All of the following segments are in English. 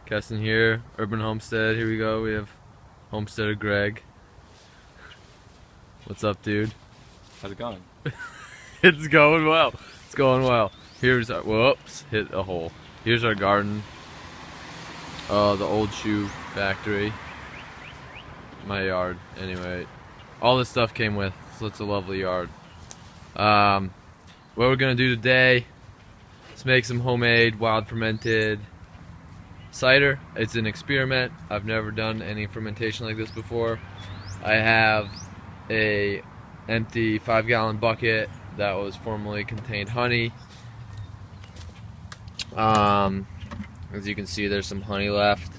Keston here, Urban Homestead. Here we go. We have Homesteader Greg. What's up, dude? How's it going? It's going well. It's going well. Here's our, whoops, hit a hole. Here's our garden. The old shoe factory. My yard, anyway. All this stuff came with, so it's a lovely yard. What we're gonna do today is make some homemade wild fermented cider. It's an experiment. I've never done any fermentation like this before. I have a empty 5-gallon bucket that was formerly contained honey. As you can see, there's some honey left.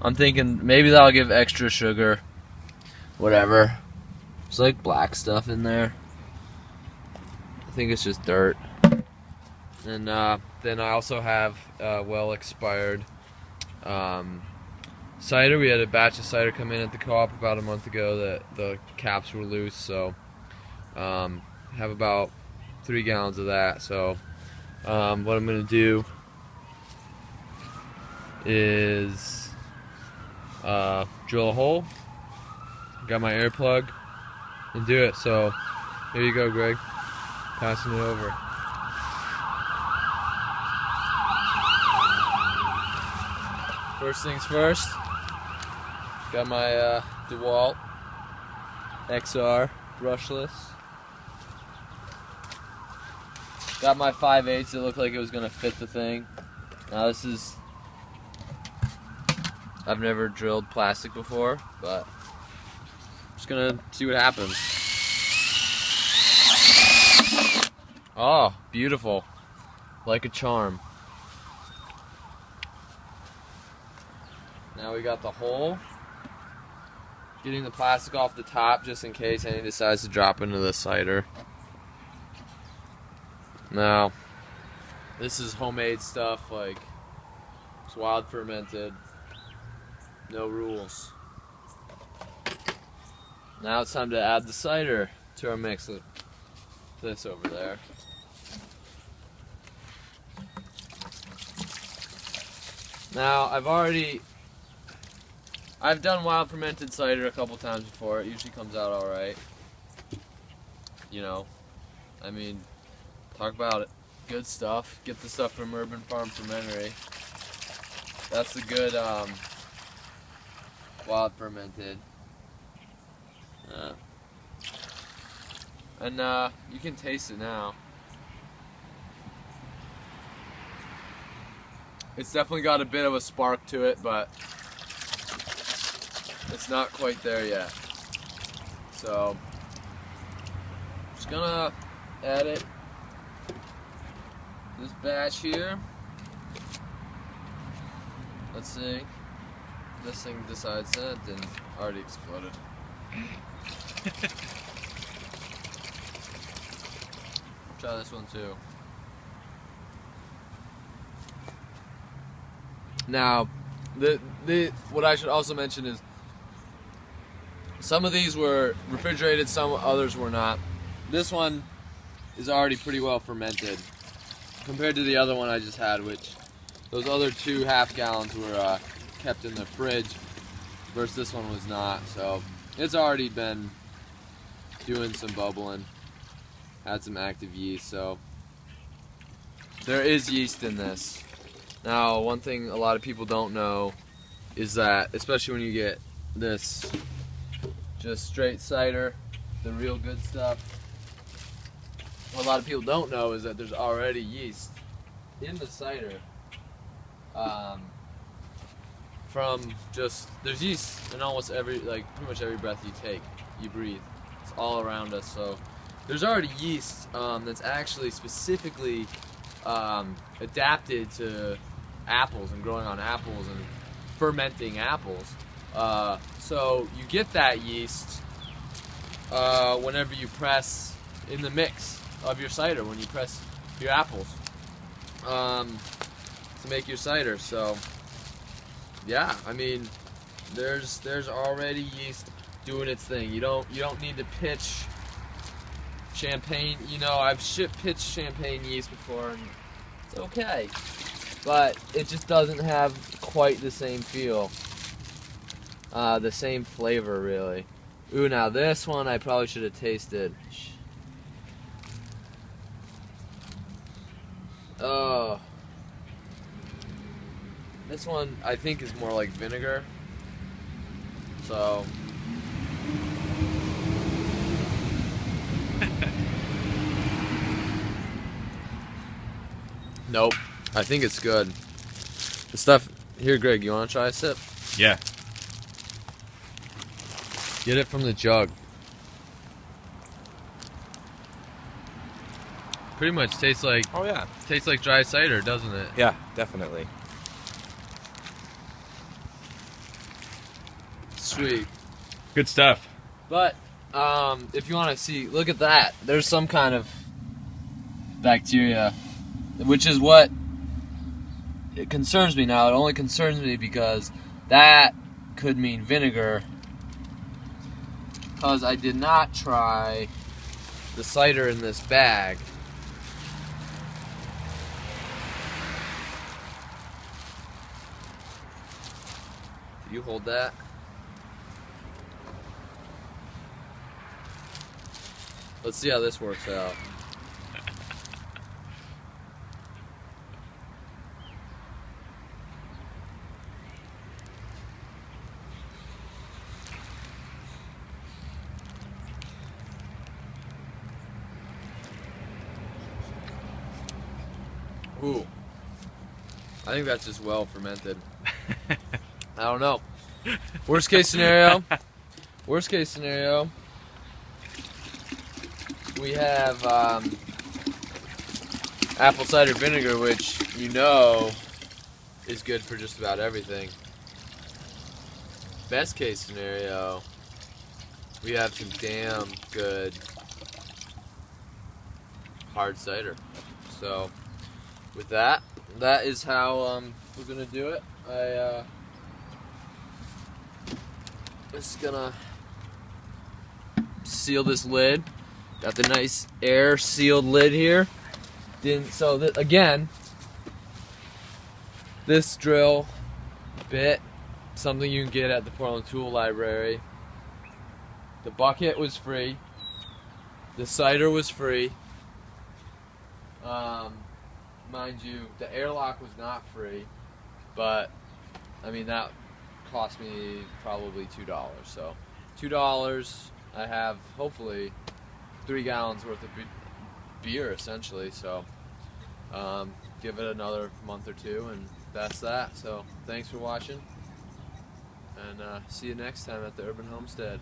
I'm thinking maybe that'll give extra sugar. Whatever. There's like black stuff in there. I think it's just dirt. And then I also have well expired cider. We had a batch of cider come in at the co-op about a month ago that the caps were loose, so have about 3 gallons of that. So what I'm gonna do is drill a hole, got my air plug, and do it. So here you go, Greg, passing it over. First things first, got my DeWalt XR brushless. Got my 5/8. It looked like it was gonna fit the thing. Now this is, I've never drilled plastic before, but I'm just gonna see what happens. Oh, beautiful, like a charm. Now we got the hole. Getting the plastic off the top just in case any decides to drop into the cider. Now, this is homemade stuff, like it's wild fermented, no rules. Now it's time to add the cider to our mix. This over there. Now I've done wild fermented cider a couple times before. It usually comes out alright. You know, I mean, talk about it. Good stuff. Get the stuff from Urban Farm Fermentery. That's the good wild fermented. And you can taste it now. It's definitely got a bit of a spark to it, but it's not quite there yet. So, just gonna add it. This batch here. Let's see. This thing decides that and already exploded. Try this one too. Now, what I should also mention is some of these were refrigerated, some others were not. This one is already pretty well fermented compared to the other one I just had, which those other 2 half-gallons were kept in the fridge versus this one was not. So it's already been doing some bubbling, had some active yeast, so there is yeast in this. Now, one thing a lot of people don't know is that, especially when you get this just straight cider, the real good stuff, what a lot of people don't know is that there's already yeast in the cider. There's yeast in almost every, pretty much every breath you take, you breathe. It's all around us, so there's already yeast that's actually specifically adapted to apples and growing on apples and fermenting apples. So you get that yeast whenever you press in the mix of your cider, when you press your apples to make your cider. So yeah, I mean, there's already yeast doing its thing. You don't need to pitch champagne. You know, I've pitched champagne yeast before and it's okay, but it just doesn't have quite the same feel. The same flavor, really. Ooh, now this one I probably should have tasted. Oh. This one I think is more like vinegar. So. Nope. I think it's good. The stuff here, Greg, you want to try a sip? Yeah. Get it from the jug. Pretty much tastes like dry cider, doesn't it? Yeah, definitely. Sweet. Good stuff. But if you want to see, look at that. There's some kind of bacteria, which is what it concerns me now. It only concerns me because that could mean vinegar. Because I did not try the cider in this bag. You hold that. Let's see how this works out. Ooh. I think that's just well fermented. I don't know. Worst case scenario. We have apple cider vinegar, which you know is good for just about everything. Best case scenario, we have some damn good hard cider. So with that is how we're gonna do it. Just gonna seal this lid. Got the nice air sealed lid here. Again, this drill bit, something you can get at the Portland Tool Library. The bucket was free. The cider was free. Mind you, the airlock was not free, but I mean that cost me probably $2. So $2, I have hopefully 3 gallons worth of beer essentially. So give it another month or two, and that's that. So thanks for watching, and see you next time at the Urban Homestead.